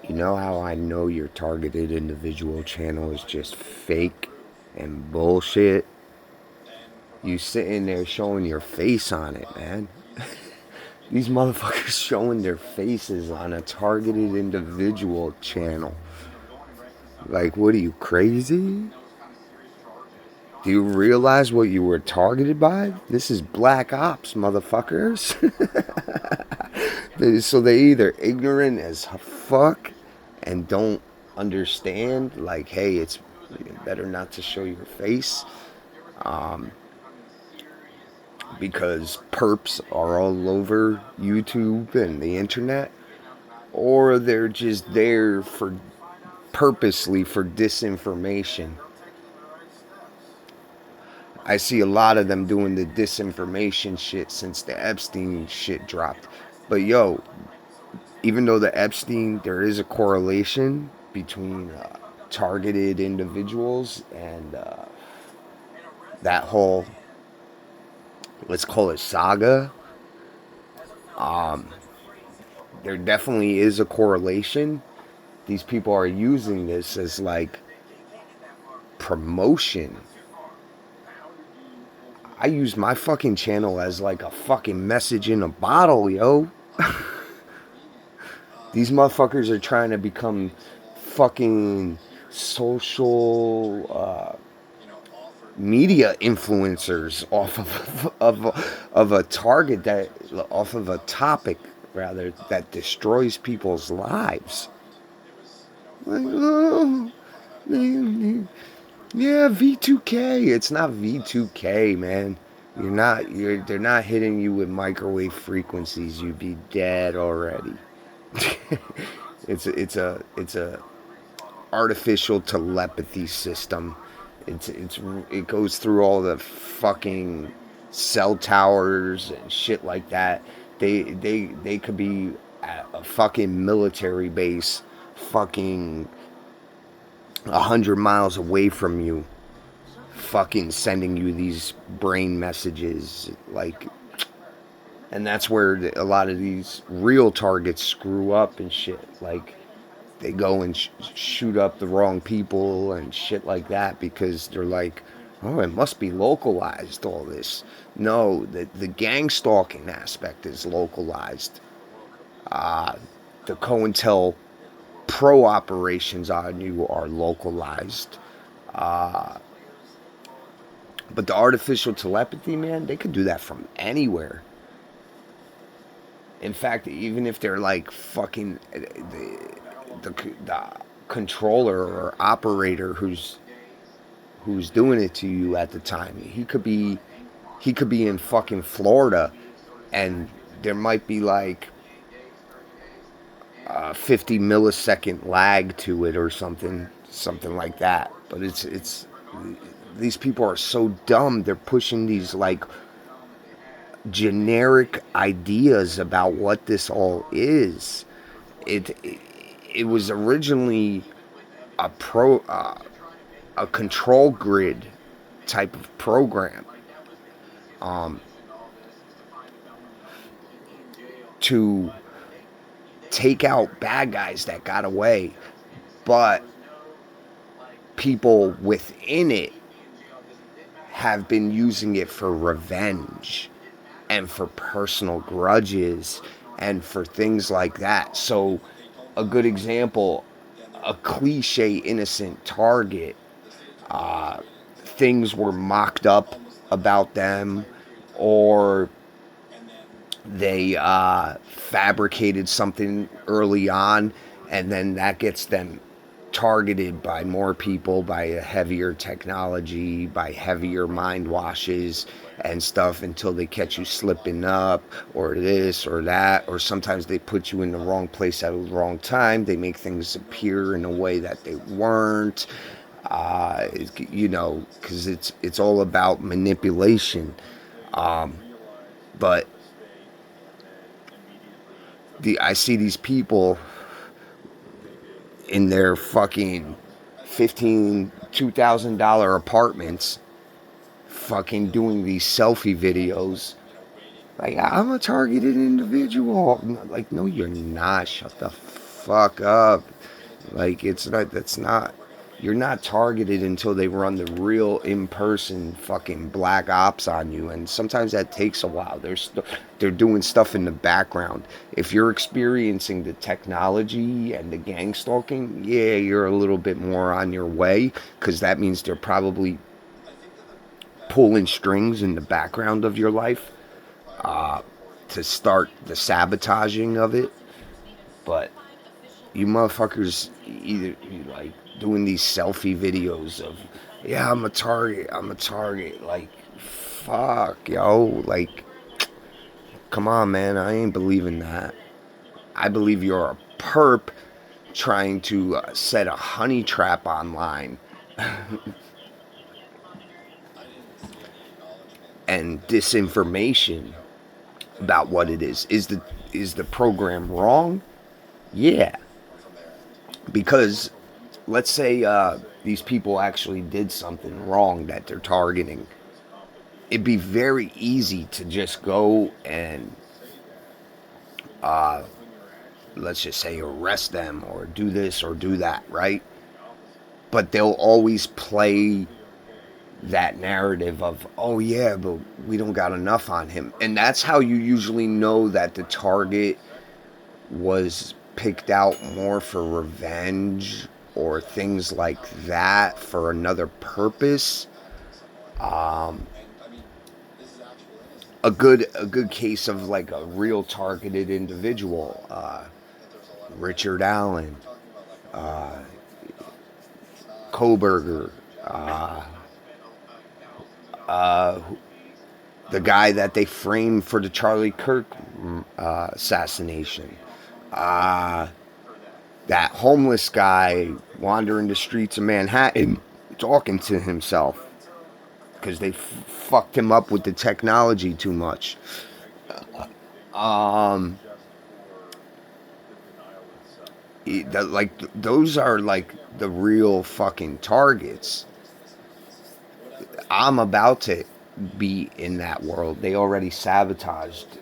You know how I know your targeted individual channel is just fake and bullshit? You sitting there showing your face on it, man. These motherfuckers showing their faces on a targeted individual channel. Like, what are you, crazy? Do you realize what you were targeted by? This is black ops, motherfuckers. So they either ignorant as fuck and don't understand, like, hey, it's better not to show your face, because perps are all over YouTube and the internet, or they're just there for purposely for disinformation. I see a lot of them doing the disinformation shit since the Epstein shit dropped. But yo, even though the Epstein, there is a correlation between targeted individuals and that whole, let's call it saga. There definitely is a correlation. These people are using this as like promotion. I use my fucking channel as like a fucking message in a bottle, yo. These motherfuckers are trying to become fucking social media influencers off of a target that, off of a topic rather, that destroys people's lives. Like, oh, yeah, V2K. It's not V2K, man. They're not hitting you with microwave frequencies. You'd be dead already. It's a artificial telepathy system. It goes through all the fucking cell towers and shit like that. They could be at a fucking military base, fucking 100 miles away from you, fucking sending you these brain messages, like. And that's where a lot of these real targets screw up and shit. Like, they go and shoot up the wrong people and shit like that because they're like, oh, it must be localized, all this. No, the gang stalking aspect is localized. The COINTEL Pro operations on you are localized. But the artificial telepathy, man, they could do that from anywhere. In fact, even if they're like fucking the controller or operator who's doing it to you at the time, he could be in fucking Florida, and there might be like 50 millisecond lag to it or something like that. But it's these people are so dumb. They're pushing these like generic ideas about what this all is. It was originally a control grid type of program, to take out bad guys that got away, but people within it have been using it for revenge and for personal grudges and for things like that. So a good example, a cliche innocent target, things were mocked up about them, or they fabricated something early on, and then that gets them targeted by more people, by a heavier technology, by heavier mind washes and stuff, until they catch you slipping up, or this or that. Or sometimes they put you in the wrong place at the wrong time. They make things appear in a way that they weren't, because it's all about manipulation. But I see these people in their fucking $2,000 apartments, fucking doing these selfie videos Like, I'm a targeted individual. Like, no, you're not. Shut the fuck up. Like, it's not, that's not, you're not targeted until they run the real in-person fucking black ops on you. And sometimes that takes a while. They're doing stuff in the background. If you're experiencing the technology and the gang stalking, yeah, you're a little bit more on your way, because that means they're probably pulling strings in the background of your life to start the sabotaging of it. But you motherfuckers either like doing these selfie videos of, yeah, I'm a target. Like, fuck, yo. Like, come on, man. I ain't believing that. I believe you're a perp trying to set a honey trap online. And disinformation about what it is. Is the program wrong? Yeah, because let's say these people actually did something wrong that they're targeting. It'd be very easy to just go and let's just say arrest them or do this or do that, right? But they'll always play that narrative of, oh yeah, but we don't got enough on him. And that's how you usually know that the target was picked out more for revenge or things like that for another purpose. Um, a good case of like a real targeted individual, Richard Allen, Koberger, uh, uh, the guy that they framed for the Charlie Kirk assassination, uh, that homeless guy wandering the streets of Manhattan talking to himself because they fucked him up with the technology too much. Um, like those are like the real fucking targets. I'm about to be in that world. They already sabotaged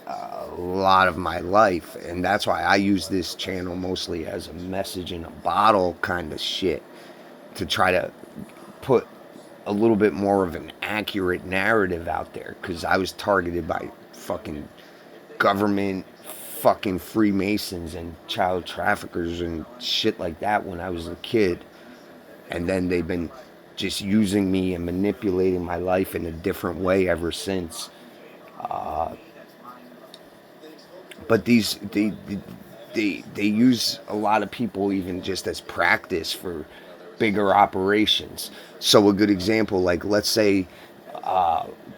a lot of my life, and that's why I use this channel mostly as a message in a bottle kind of shit, to try to put a little bit more of an accurate narrative out there, because I was targeted by fucking government, fucking Freemasons and child traffickers and shit like that when I was a kid. And then they've been just using me and manipulating my life in a different way ever since. But they use a lot of people even just as practice for bigger operations. So a good example, like let's say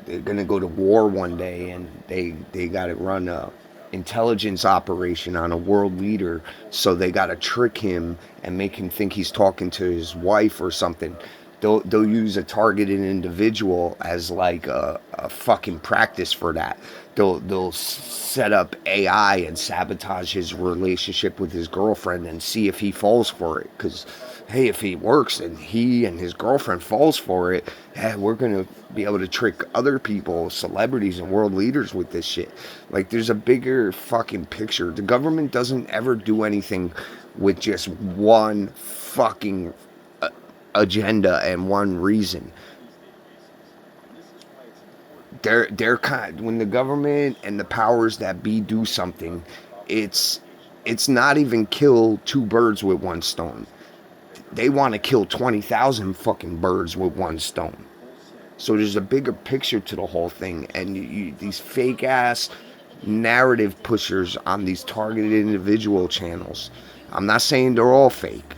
they're gonna go to war one day and they got to run a intelligence operation on a world leader, so they got to trick him and make him think he's talking to his wife or something. They'll use a targeted individual as like a fucking practice for that. They'll set up AI and sabotage his relationship with his girlfriend and see if he falls for it. Because hey, if he works and he and his girlfriend falls for it, yeah, we're gonna be able to trick other people, celebrities and world leaders with this shit. Like, there's a bigger fucking picture. The government doesn't ever do anything with just one fucking agenda and one reason. They're kind, when the government and the powers that be do something, it's not even kill two birds with one stone. They want to kill 20,000 fucking birds with one stone. So there's a bigger picture to the whole thing, and these fake ass narrative pushers on these targeted individual channels. I'm not saying they're all fake.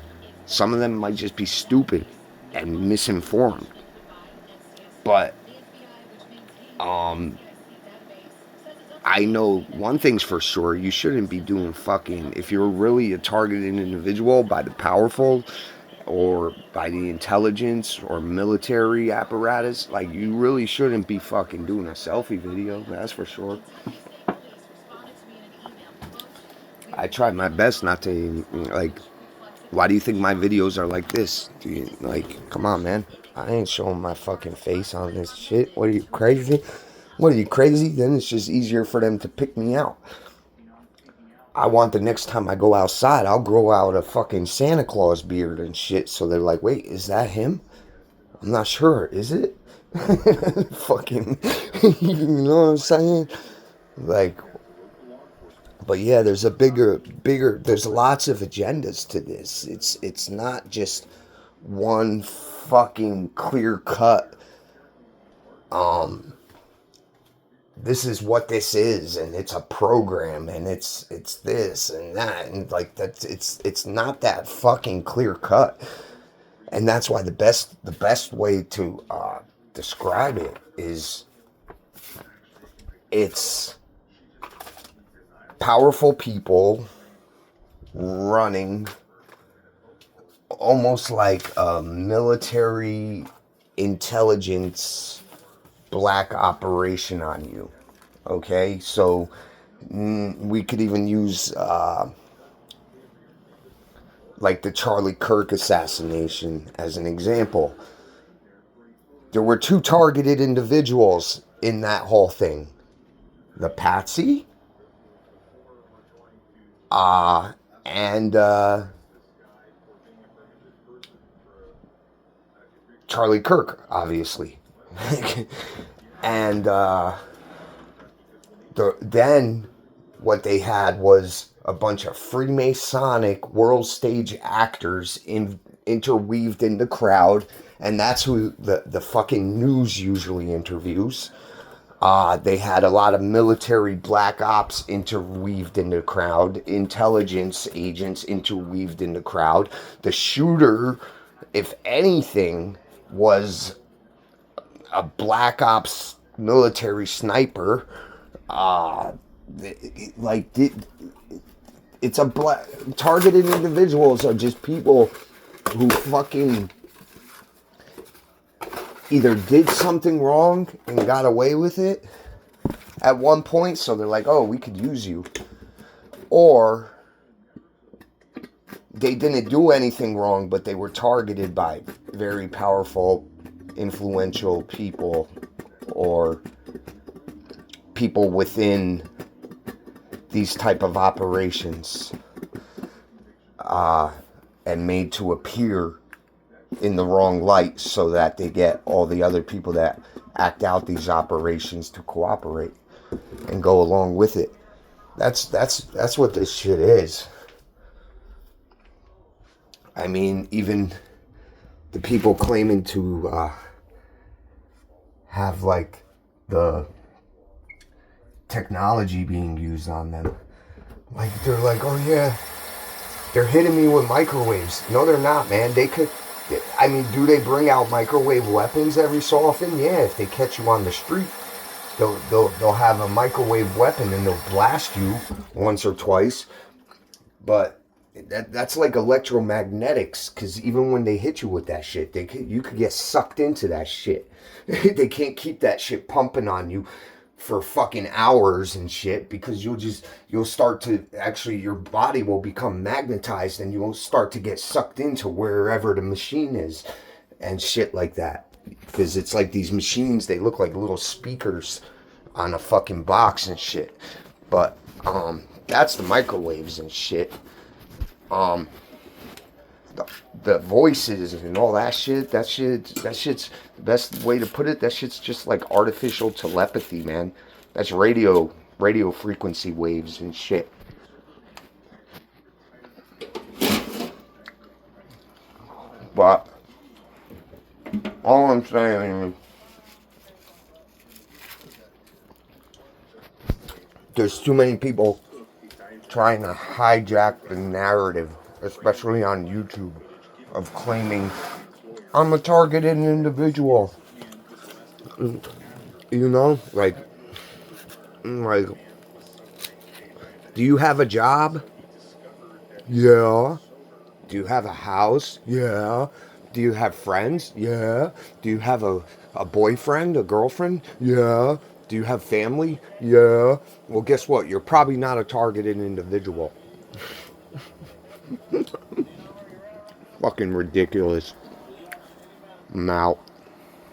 Some of them might just be stupid and misinformed. But I know one thing's for sure: you shouldn't be doing fucking, if you're really a targeted individual by the powerful or by the intelligence or military apparatus, like, you really shouldn't be fucking doing a selfie video, that's for sure. I try my best not to, like, why do you think my videos are like this? Do you, like, come on, man. I ain't showing my fucking face on this shit. What are you, crazy? What, are you crazy? Then it's just easier for them to pick me out. I want the next time I go outside, I'll grow out a fucking Santa Claus beard and shit. So they're like, wait, is that him? I'm not sure. Is it? Fucking, you know what I'm saying? Like, but yeah, there's a bigger, there's lots of agendas to this. It's not just one fucking clear cut, this is what this is, and it's a program, and it's this and that, and like that. It's not that fucking clear cut, and that's why the best way to describe it is it's powerful people running almost like a military intelligence black operation on you. Okay, so we could even use like the Charlie Kirk assassination as an example. There were two targeted individuals in that whole thing: the patsy and Charlie Kirk, obviously. And then what they had was a bunch of Freemasonic world stage actors interweaved in the crowd, and that's who the fucking news usually interviews. They had a lot of military black ops interweaved in the crowd, intelligence agents interweaved in the crowd. The shooter, if anything, was a black ops military sniper. It's a black targeted individuals are just people who fucking either did something wrong and got away with it at one point, so they're like, oh, we could use you, or they didn't do anything wrong, but they were targeted by very powerful, influential people, or people within these type of operations, and made to appear in the wrong light so that they get all the other people that act out these operations to cooperate and go along with it. That's what this shit is. I mean, even the people claiming to have like the technology being used on them, like they're like, oh yeah, they're hitting me with microwaves. No, they're not, man. They could. I mean, do they bring out microwave weapons every so often? Yeah, if they catch you on the street, they'll have a microwave weapon and they'll blast you once or twice. But that's like electromagnetics, because even when they hit you with that shit, you could get sucked into that shit. They can't keep that shit pumping on you for fucking hours and shit, because you'll start to actually, your body will become magnetized and you'll start to get sucked into wherever the machine is and shit like that. Because it's like these machines, they look like little speakers on a fucking box and shit. But that's the microwaves and shit. The voices and all that shit, that shit's the best way to put it. That shit's just like artificial telepathy, man. That's radio frequency waves and shit. But all I'm saying is, there's too many people trying to hijack the narrative, especially on YouTube, of claiming I'm a targeted individual. You know, like, do you have a job? Yeah. Do you have a house? Yeah. Do you have friends? Yeah. Do you have a boyfriend, a girlfriend? Yeah. Do you have family? Yeah. Well, guess what? You're probably not a targeted individual. Fucking ridiculous. I'm out.